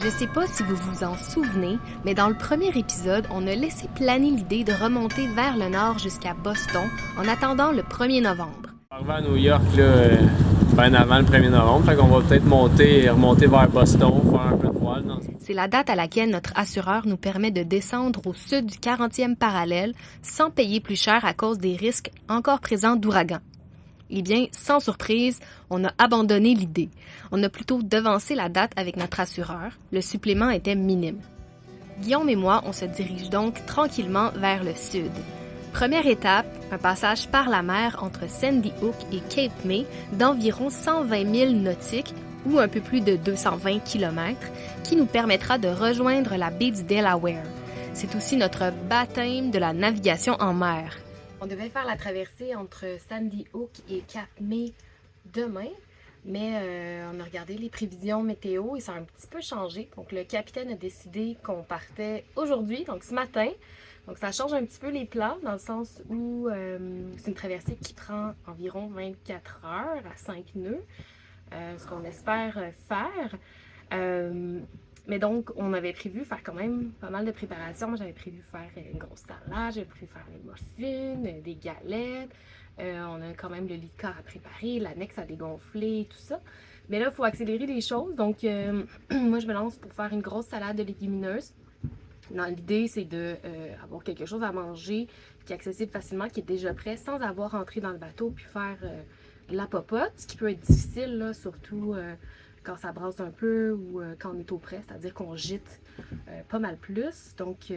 Je sais pas si vous vous en souvenez, mais dans le premier épisode, on a laissé planer l'idée de remonter vers le nord jusqu'à Boston en attendant le 1er novembre. On va arriver à New York là, bien avant le 1er novembre, fait qu'on va peut-être remonter vers Boston, faire un peu de voile. C'est la date à laquelle notre assureur nous permet de descendre au sud du 40e parallèle sans payer plus cher à cause des risques encore présents d'ouragans. Eh bien, sans surprise, on a abandonné l'idée. On a plutôt devancé la date avec notre assureur. Le supplément était minime. Guillaume et moi, on se dirige donc tranquillement vers le sud. Première étape, un passage par la mer entre Sandy Hook et Cape May d'environ 120 000 nautiques ou un peu plus de 220 km qui nous permettra de rejoindre la baie du Delaware. C'est aussi notre baptême de la navigation en mer. On devait faire la traversée entre Sandy Hook et Cape May demain, mais on a regardé les prévisions météo et ça a un petit peu changé. Donc le capitaine a décidé qu'on partait aujourd'hui, donc ce matin. Donc ça change un petit peu les plans dans le sens où c'est une traversée qui prend environ 24 heures à 5 nœuds, ce qu'on espère faire. Mais donc, on avait prévu faire quand même pas mal de préparations. Moi, j'avais prévu faire une grosse salade, j'avais prévu faire des muffins, des galettes. On a quand même le lit de corps à préparer, l'annexe à dégonfler, tout ça. Mais là, il faut accélérer les choses. Donc, moi, je me lance pour faire une grosse salade de légumineuses. L'idée, c'est d'avoir quelque chose à manger qui est accessible facilement, qui est déjà prêt, sans avoir rentré dans le bateau puis faire la popote, ce qui peut être difficile, là, surtout quand ça brasse un peu ou quand on est au près, c'est-à-dire qu'on gîte pas mal plus. Donc,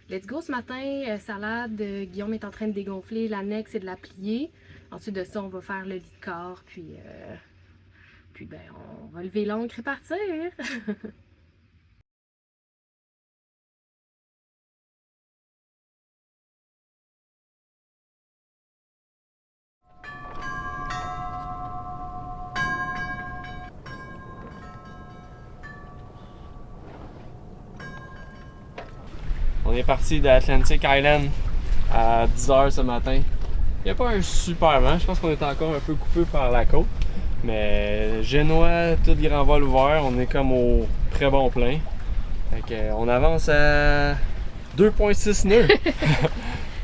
let's go ce matin, salade, Guillaume est en train de dégonfler l'annexe et de la plier. Ensuite de ça, on va faire le lit de corps, puis ben, on va lever l'ancre et partir. On est parti d'Atlantic Island à 10h ce matin. Il n'y a pas un super vent, je pense qu'on est encore un peu coupé par la côte. Mais génois, tout grand vol ouvert, on est comme au très bon plein. Fait que, on avance à 2,6 nœuds.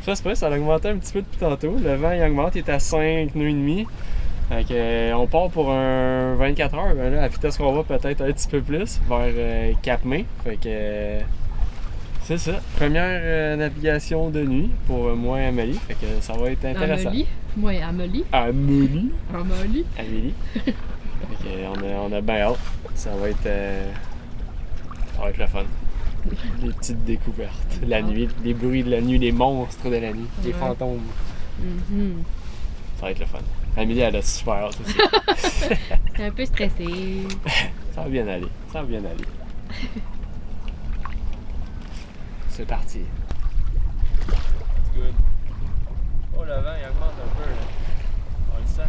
Ça, c'est vrai, ça a augmenté un petit peu depuis tantôt. Le vent il augmente, il est à 5 nœuds et demi. Fait que, on part pour un 24 heures. Ben là, la vitesse qu'on va peut-être un petit peu plus vers Cape May. Fait que c'est ça. Première navigation de nuit pour moi et Amélie. Fait que ça va être intéressant. Amélie? Moi et Amélie. Amélie. Amélie. Amélie. Fait que on a bien hâte. Ça va être le fun. Les petites découvertes. La nuit, les bruits de la nuit, les monstres de la nuit, les fantômes. Ça va être le fun. Amélie, elle a super hâte aussi. Je suis un peu stressée. Ça va bien aller. Ça va bien aller. C'est parti. Good. Oh, le vent, il augmente un peu, là. On le sent.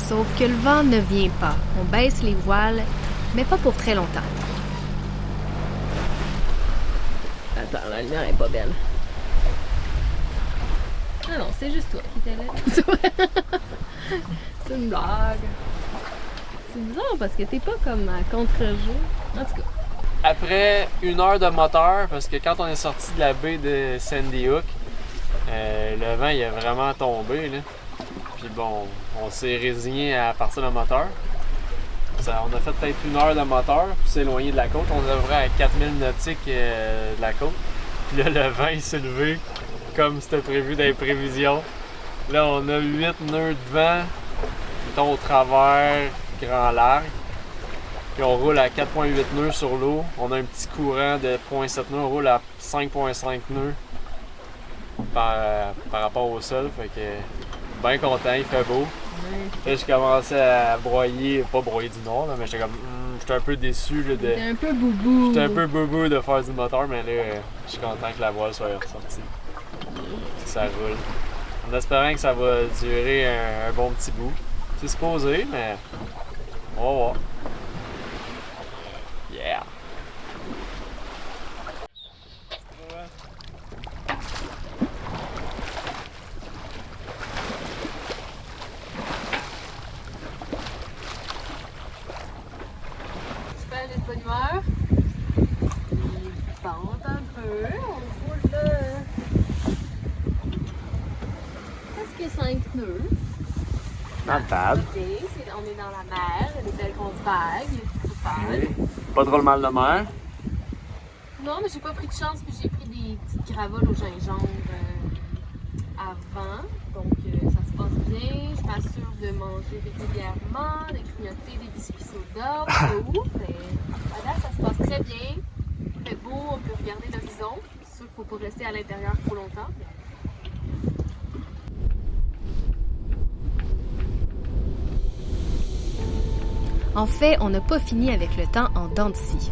Sauf que le vent ne vient pas. On baisse les voiles, mais pas pour très longtemps. Attends, la lumière est pas belle. Ah non, c'est juste toi qui t'es là. C'est une blague. C'est bizarre parce que t'es pas comme à contre-jour. En tout cas. Après 1 heure de moteur, parce que quand on est sorti de la baie de Sandy Hook, le vent il a vraiment tombé, là. Puis bon, on s'est résigné à partir le moteur. On a fait peut-être 1 heure de moteur pour s'éloigner de la côte. On devrait à 4000 nautiques de la côte. Puis là, le vent il s'est levé comme c'était prévu dans les prévisions. Là, on a 8 nœuds de vent, mettons au travers, grand large. Puis on roule à 4,8 nœuds sur l'eau. On a un petit courant de 0,7 nœuds. On roule à 5,5 nœuds par rapport au sol. Fait que bien content, il fait beau. Là, je commençais à broyer, pas broyer du nord, là, mais j'étais comme, j'étais un peu déçu là, T'es un peu boubou. J'étais un peu boubou de faire du moteur, mais là, je suis content que la voile soit ressortie. Ça roule. En espérant que ça va durer un bon petit bout. C'est supposé, mais on va voir. Yeah! Super, elle est de bonne humeur. Il pente un peu. On roule là. Presque 5 pneus. Not bad. Ok, on est dans la mer, il y a des belles grosses vagues. Super. Pas trop le mal de mer. Non, mais j'ai pas pris de chance, puis j'ai pris des petites gravoles au gingembre avant. Donc ça se passe bien. Je m'assure de manger régulièrement, de grignoter des biscuits soda au cas où. Voilà, ça se passe très bien. Il fait beau, on peut regarder l'horizon. C'est sûr qu'il faut pas rester à l'intérieur trop longtemps. En fait, on n'a pas fini avec le temps en dents de scie.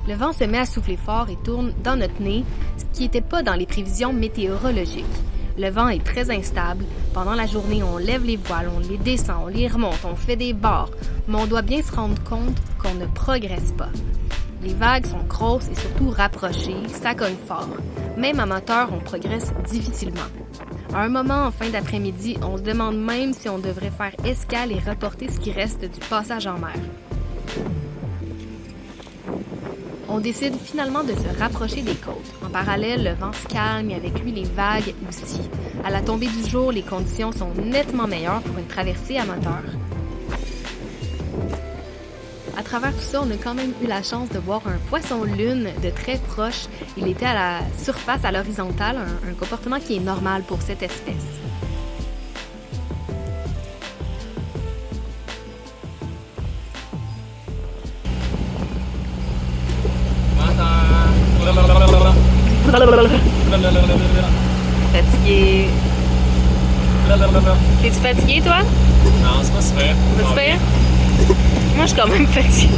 Le vent se met à souffler fort et tourne dans notre nez, ce qui n'était pas dans les prévisions météorologiques. Le vent est très instable. Pendant la journée, on lève les voiles, on les descend, on les remonte, on fait des bords, mais on doit bien se rendre compte qu'on ne progresse pas. Les vagues sont grosses et surtout rapprochées, ça cogne fort. Même à moteur, on progresse difficilement. À un moment, en fin d'après-midi, on se demande même si on devrait faire escale et reporter ce qui reste du passage en mer. On décide finalement de se rapprocher des côtes. En parallèle, le vent se calme et avec lui les vagues aussi. À la tombée du jour, les conditions sont nettement meilleures pour une traversée à moteur. À travers tout ça, on a quand même eu la chance de voir un poisson-lune de très proche. Il était à la surface, à l'horizontale, un comportement qui est normal pour cette espèce. Fatigué. Es-tu fatigué, toi? Non, c'est pas super. Vas-tu pire? Moi, je suis quand même fatiguée.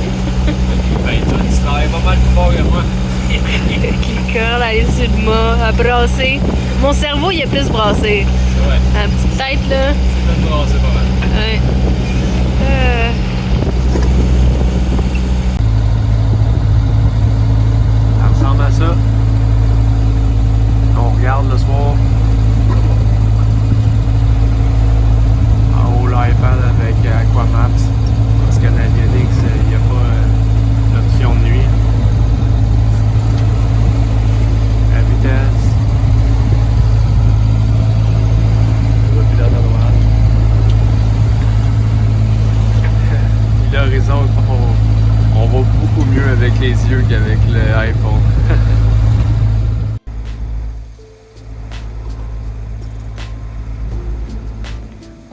Ben, toi, tu travailles pas mal plus fort que moi. Le cœur, aller sur le mât, à brasser. Mon cerveau, il est plus brassé. Ouais, La petite tête, là. c'est pas brassé pas mal. Ouais. Ça ressemble à ça. On regarde le soir. En haut, l'iPad avec Aquamaps. Parce que Navionics, il n'y a pas l'option de nuit. La vitesse. Le pilote à droite. Puis l'horizon, on voit beaucoup mieux avec les yeux qu'avec l'iPhone.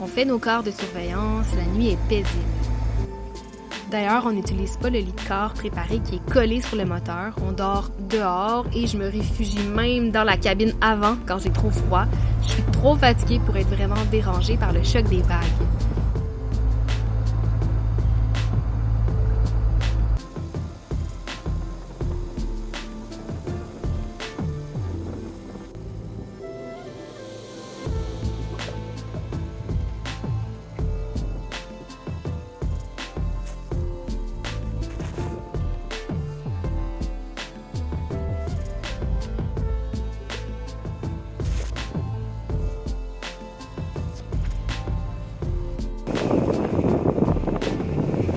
On fait nos corps de surveillance, la nuit est paisible. D'ailleurs, on n'utilise pas le lit de corps préparé qui est collé sur le moteur. On dort dehors et je me réfugie même dans la cabine avant quand j'ai trop froid. Je suis trop fatiguée pour être vraiment dérangée par le choc des vagues.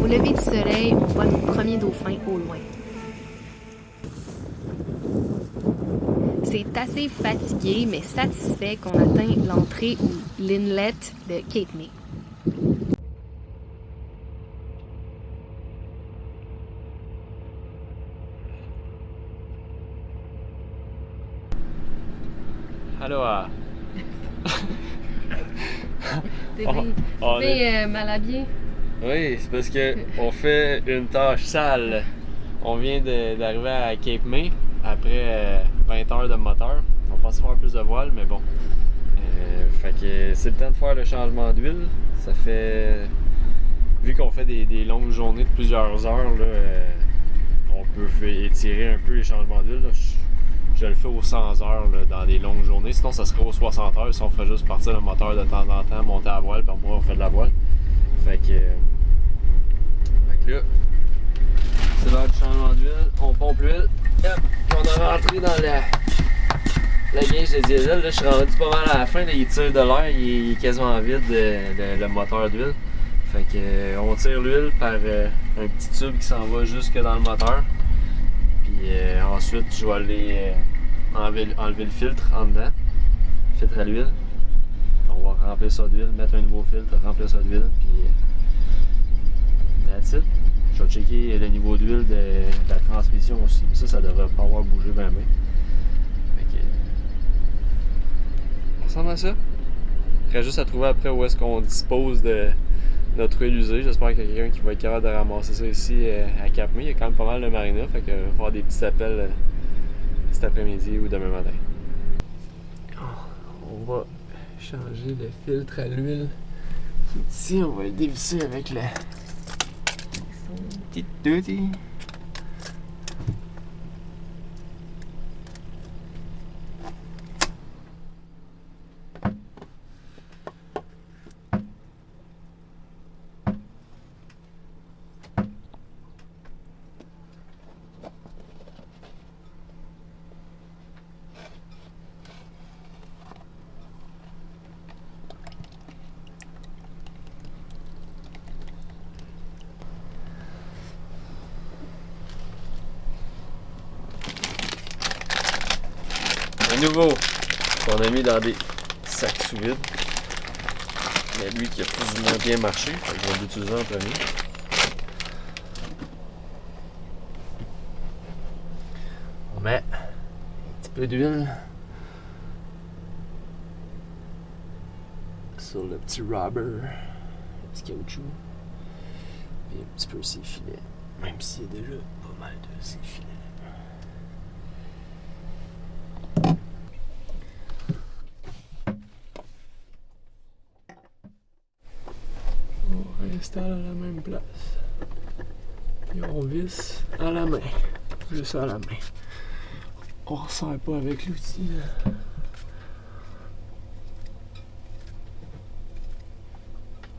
Au lever du soleil, on voit nos premiers dauphins au loin. C'est assez fatigué mais satisfait qu'on atteint l'entrée ou l'inlet de Cape May. Aloha! T'es on bien mal habillé. Oui, c'est parce que on fait une tâche sale. On vient d'arriver à Cape May après 20 heures de moteur. On pensait faire plus de voiles, mais bon. Fait que c'est le temps de faire le changement d'huile. Ça fait... Vu qu'on fait des longues journées de plusieurs heures, là, on peut étirer un peu les changements d'huile. je le fais aux 100 heures là, dans des longues journées. Sinon, ça serait aux 60 heures si on ferait juste partir le moteur de temps en temps, monter à la voile, puis après on fait de la voile. Fait que là, c'est l'heure du changement d'huile. On pompe l'huile. Hop, on a rentré dans la gauge de diesel. Là, je suis rendu pas mal à la fin. Là, il tire de l'air. Il est quasiment vide, le moteur d'huile. Fait que on tire l'huile par un petit tube qui s'en va jusque dans le moteur. Puis ensuite, je vais aller enlever le filtre en dedans. Filtre à l'huile. On va remplir ça d'huile, mettre un nouveau filtre, remplir ça d'huile. Puis that's it. Je vais checker le niveau d'huile de la transmission aussi. Ça devrait pas avoir bougé bien. Fait que, ça ressemble à ça. Il reste juste à trouver après où est-ce qu'on dispose de notre huile usée. J'espère qu'il y a quelqu'un qui va être capable de ramasser ça ici à Cap-May. Il y a quand même pas mal de marinas, fait que va faire des petits appels cet après-midi ou demain matin. On va changer le filtre à l'huile. Ici, on va le dévisser avec la petite duty. Nouveau qu'on a mis dans des sacs sous vide. Mais lui qui a plus ou moins bien marché, on va l'utiliser en premier. On met un petit peu d'huile sur le petit rubber, le petit caoutchouc, et un petit peu ses filets, même s'il y a déjà pas mal de ses filets. On réinstalle à la même place. Et on visse à la main. Juste à la main. On ne resserre pas avec l'outil.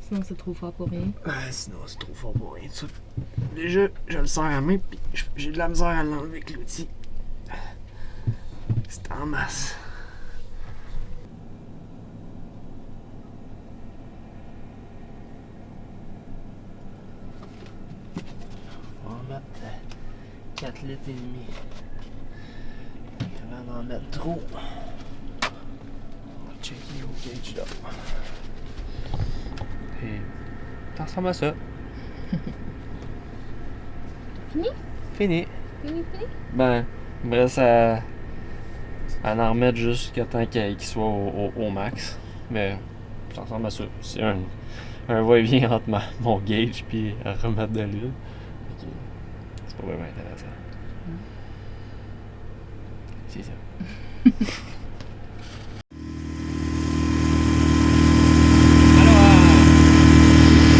Sinon, c'est trop fort pour rien. Sinon, c'est trop fort pour rien. Déjà, je le serre à la main, puis j'ai de la misère à l'enlever avec l'outil. C'est en masse. On va mettre 4 litres et demi. Avant d'en mettre trop, on va checker au gauge là. Et ça ressemble à ça. Fini? Fini. Fini? Ben, il me reste à en remettre jusqu'à temps qu'il soit au max. Mais ça ressemble à ça. C'est un va-et-vient entre mon gauge puis à remettre de l'huile. C'est pas vraiment intéressant. C'est ça.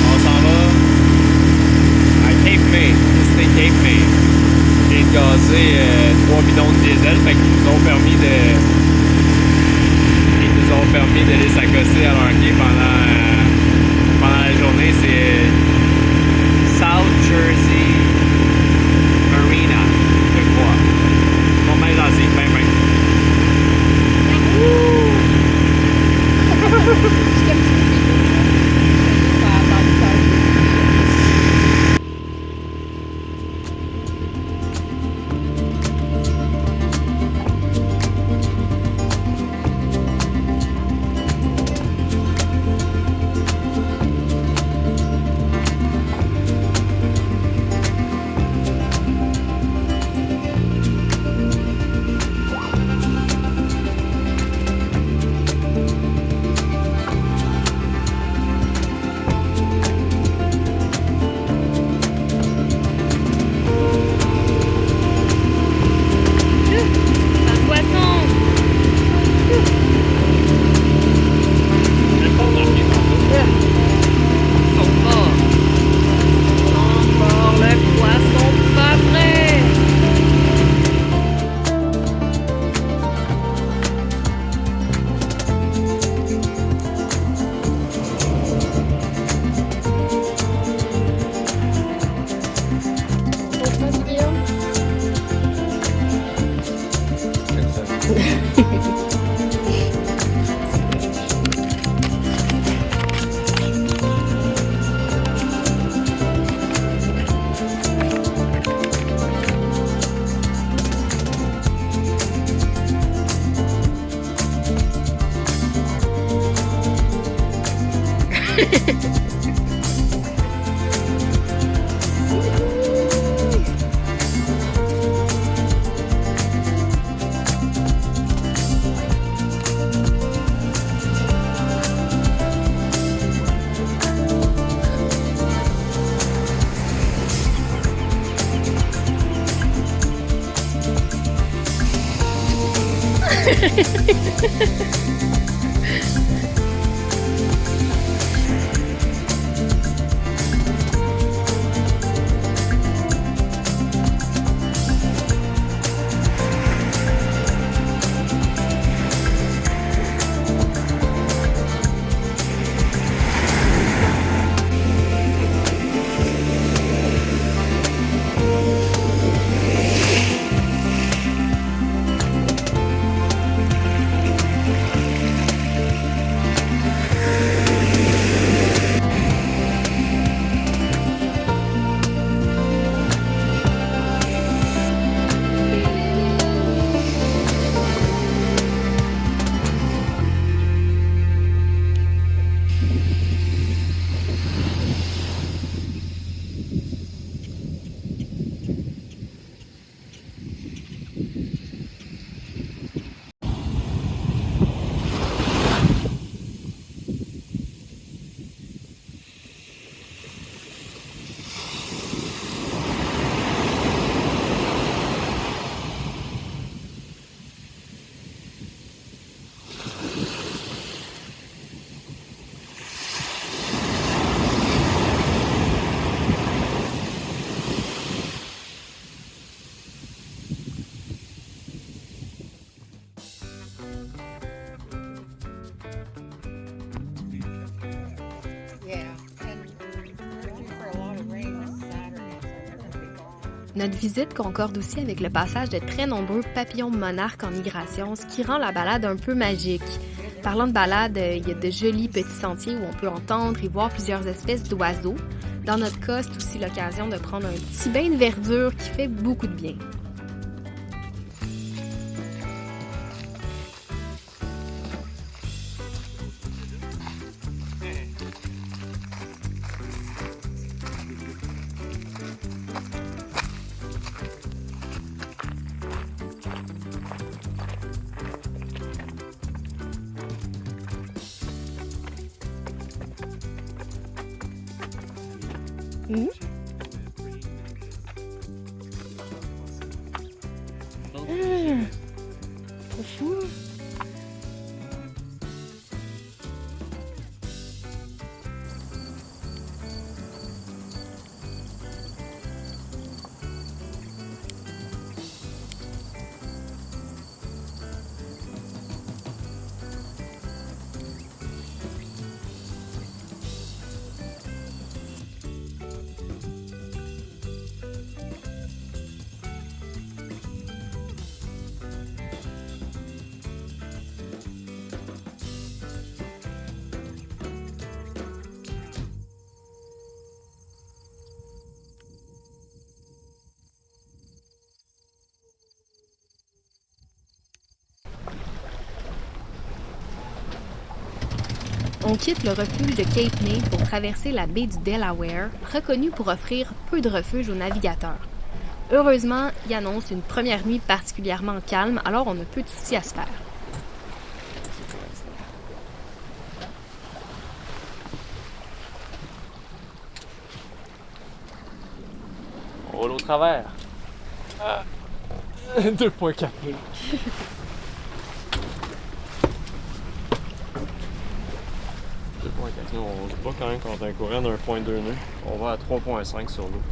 On s'en va à Cape May. C'était Cape May. J'ai gazé 3 bidons de diesel, fait qu'ils nous ont permis de les s'accoster à leur quai pendant la journée. C'est South Jersey Marina, je crois. Ils sont bien gentils, bien. Notre visite concorde aussi avec le passage de très nombreux papillons monarques en migration, ce qui rend la balade un peu magique. Parlant de balade, il y a de jolis petits sentiers où on peut entendre et voir plusieurs espèces d'oiseaux. Dans notre cas, c'est aussi l'occasion de prendre un petit bain de verdure qui fait beaucoup de bien. Mmh. Trop fou. On quitte le refuge de Cape May pour traverser la baie du Delaware, reconnue pour offrir peu de refuge aux navigateurs. Heureusement, il annonce une première nuit particulièrement calme, alors on a peu de soucis à se faire. On roule au travers. 2.4 000. On se bat quand même contre un courant d'1.2 nœuds. On va à 3.5 sur l'eau.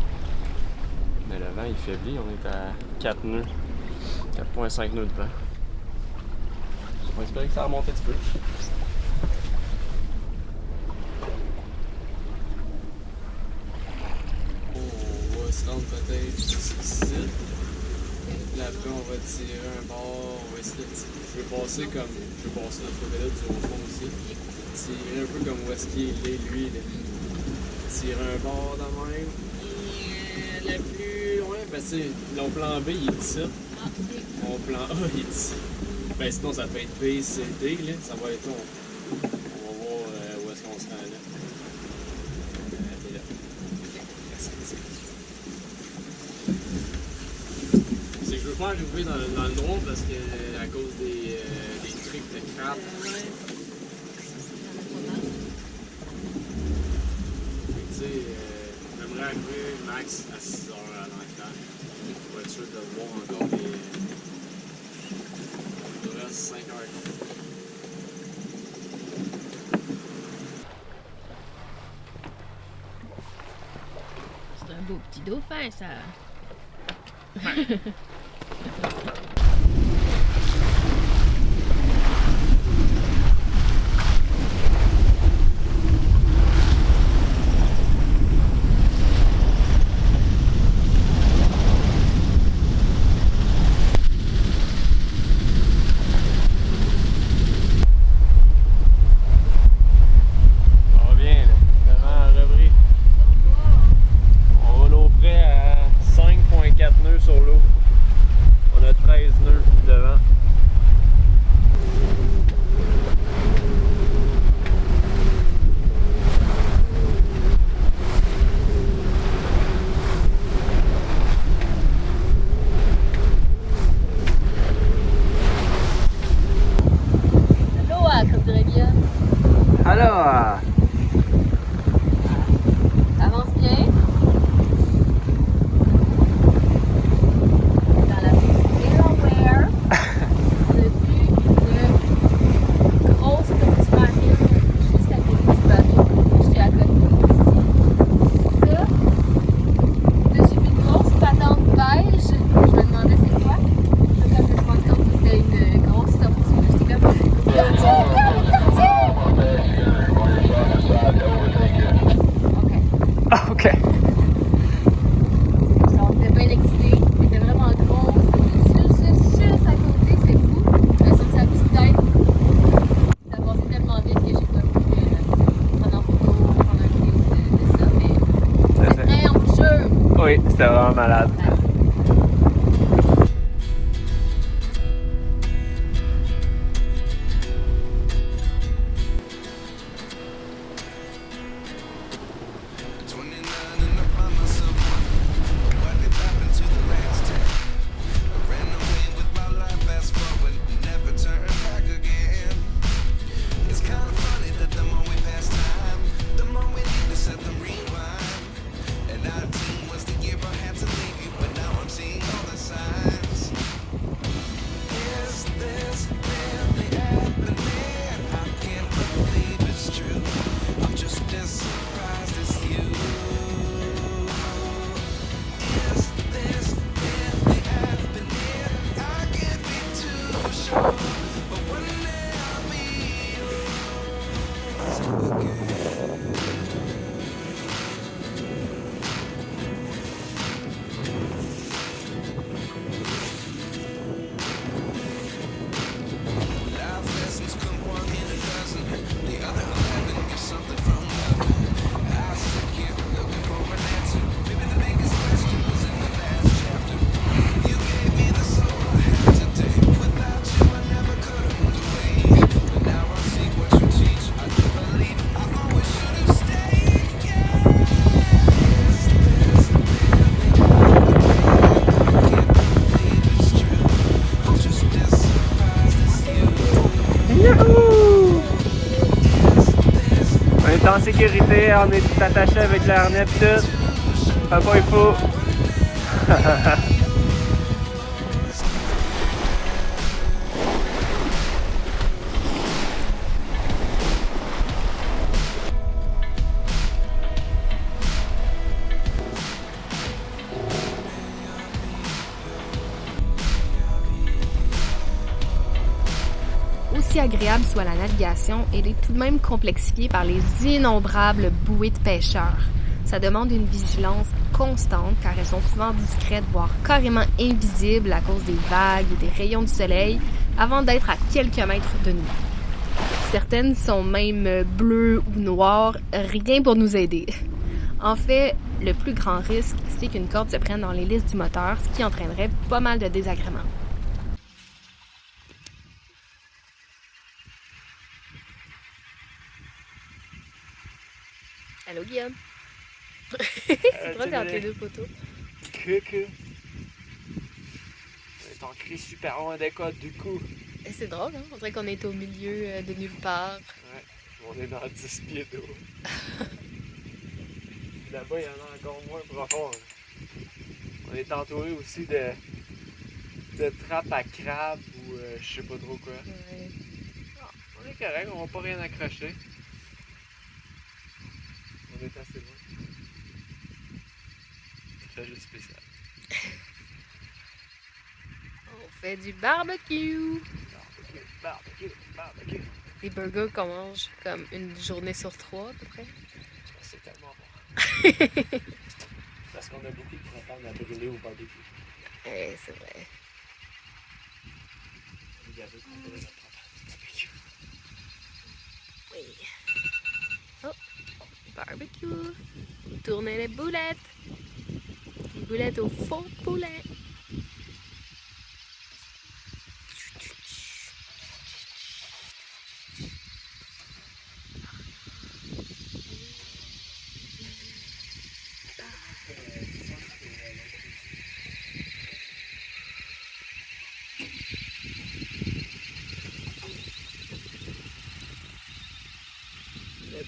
Mais le vent il faiblit, on est à 4 nœuds. 4.5 nœuds de vent. On va espérer que ça remonte un petit peu. On va se rendre peut-être ici. Là après on va tirer un bord, on va essayer de tirer. Je vais passer notre vélo du haut fond aussi. Tirer un peu comme où est-ce qu'il est lui. Là. Tirer un bord de même. Le plus loin, ben c'est mon plan B il est ici. Mon plan A il est ici. Ben sinon ça peut être B, C, D là. Ça va être on va voir où est-ce qu'on se rend là. je veux pas arriver dans le noir parce que à cause des trucs de crabe. Tu sais, j'aimerais arriver max à 6 heures à l'enquête pour être sûr de voir encore les. Il nous reste 5 heures. C'est un beau petit dauphin, ça. Alors, Ça avance bien. Dans la Delaware, on a vu une grosse petite marine juste à côté du bateau. J'étais à côté ici. Ça, là, j'ai vu une grosse patente beige. Je me demandais c'est quoi. Là, quand je me suis rendu compte que c'était une grosse sortie, j'étais comme. ok. Alors, on était bien excités. Elle était vraiment grosse. Juste à côté, c'est fou. Elle a sorti sa petite tête. Ça a passé tellement vite que j'ai pas pu prendre en photo, prendre un vidéo de ça. Mais c'est très en jeu. Oui, c'était vraiment malade. On est en sécurité, on est attaché avec le harnais pis tout. Pas il faut. Aussi agréable soit la navigation, elle est tout de même complexifiée par les innombrables bouées de pêcheurs. Ça demande une vigilance constante car elles sont souvent discrètes, voire carrément invisibles à cause des vagues et des rayons du soleil avant d'être à quelques mètres de nous. Certaines sont même bleues ou noires, rien pour nous aider. En fait, le plus grand risque, c'est qu'une corde se prenne dans l'hélice du moteur, ce qui entraînerait pas mal de désagréments. Allô Guillaume? C'est drôle entre les deux poteaux. Coucou. C'est ancré super loin des côtes du coup. Et c'est drôle, hein? On dirait qu'on est au milieu de nulle part. Ouais, on est dans 10 pieds d'eau. Là-bas, il y en a encore moins profond. On est entouré aussi de trappes à crabes ou je sais pas trop quoi. Ouais. On est correct, on va pas rien accrocher. On est assez loin. Ça fait juste spécial. On fait du barbecue. Barbecue. Des burgers qu'on mange comme une journée sur 3 à peu près. C'est tellement bon. Parce qu'on a beaucoup de propane à brûler au barbecue. C'est vrai. Regardez qu'on brûle notre propane au barbecue. Oui. Oh, barbecue. Tournez les boulettes. Les boulettes au faux poulet.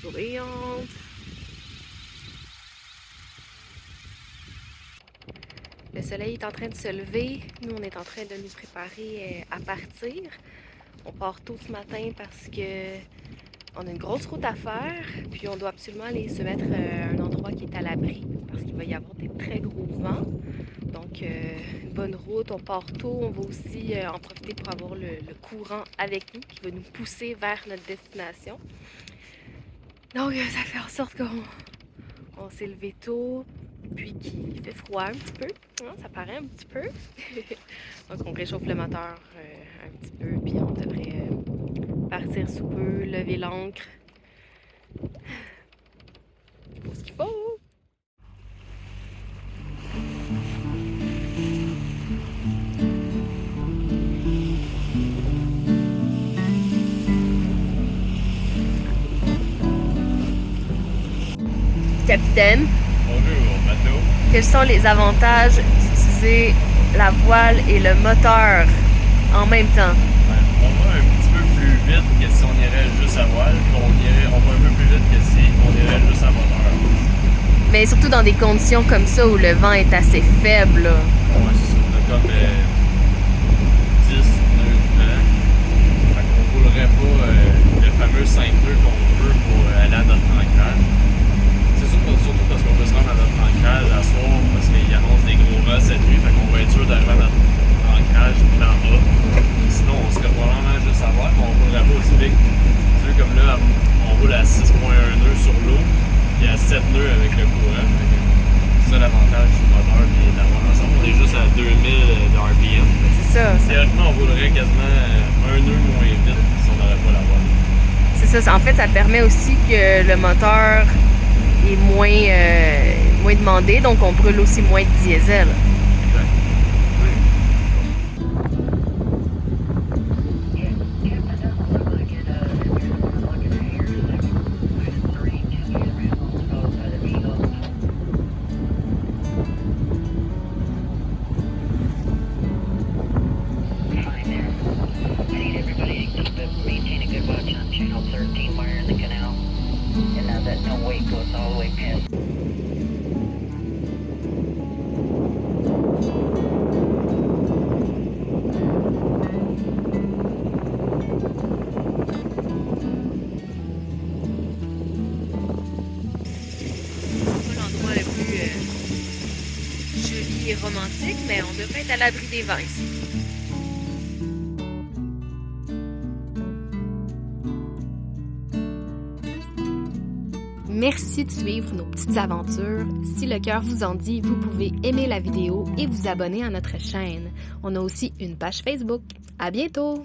Brillante. Le soleil est en train de se lever. Nous, on est en train de nous préparer à partir. On part tôt ce matin parce que on a une grosse route à faire. Puis on doit absolument aller se mettre à un endroit qui est à l'abri parce qu'il va y avoir des très gros vents. Donc, bonne route. On part tôt. On va aussi en profiter pour avoir le courant avec nous qui va nous pousser vers notre destination. Donc, ça fait en sorte qu'on s'est levé tôt, puis qu'il fait froid un petit peu. Hein, ça paraît un petit peu. Donc, on réchauffe le moteur un petit peu, puis on devrait partir sous peu, lever l'ancre. Il faut ce qu'il faut. Capitaine, Bonjour, bateau. quels sont les avantages d'utiliser la voile et le moteur en même temps? On va un petit peu plus vite que si on irait juste à voile, puis on va un peu plus vite que si on irait juste à moteur. Mais surtout dans des conditions comme ça où le vent est assez faible. Là. Ouais, c'est ça. On a comme 10 nœuds de vent. Fait qu'on roulerait pas le fameux 5 nœuds qu'on veut pour aller à notre ancrage. C'est sûr, surtout parce qu'on veut se rendre à notre ancrage à soir parce qu'il annonce des gros vents cette nuit. Fait qu'on va être sûr d'arriver à notre ancrage plan A. Sinon, on serait probablement juste à voile, mais on roulerait pas aussi vite. Tu sais, comme là, on roule à 6.1 nœuds sur l'eau. Il y a 7 nœuds avec le courant. C'est ça l'avantage du moteur et de la voile ensemble. On est juste à 2000 de RPM. C'est ça. Théoriquement, on roulerait quasiment un nœud moins vite si on n'aurait pas la voile. C'est ça. En fait, ça permet aussi que le moteur est moins demandé, donc on brûle aussi moins de diesel. Romantique, mais on devrait être à l'abri des vents ici. Merci de suivre nos petites aventures. Si le cœur vous en dit, vous pouvez aimer la vidéo et vous abonner à notre chaîne. On a aussi une page Facebook. À bientôt!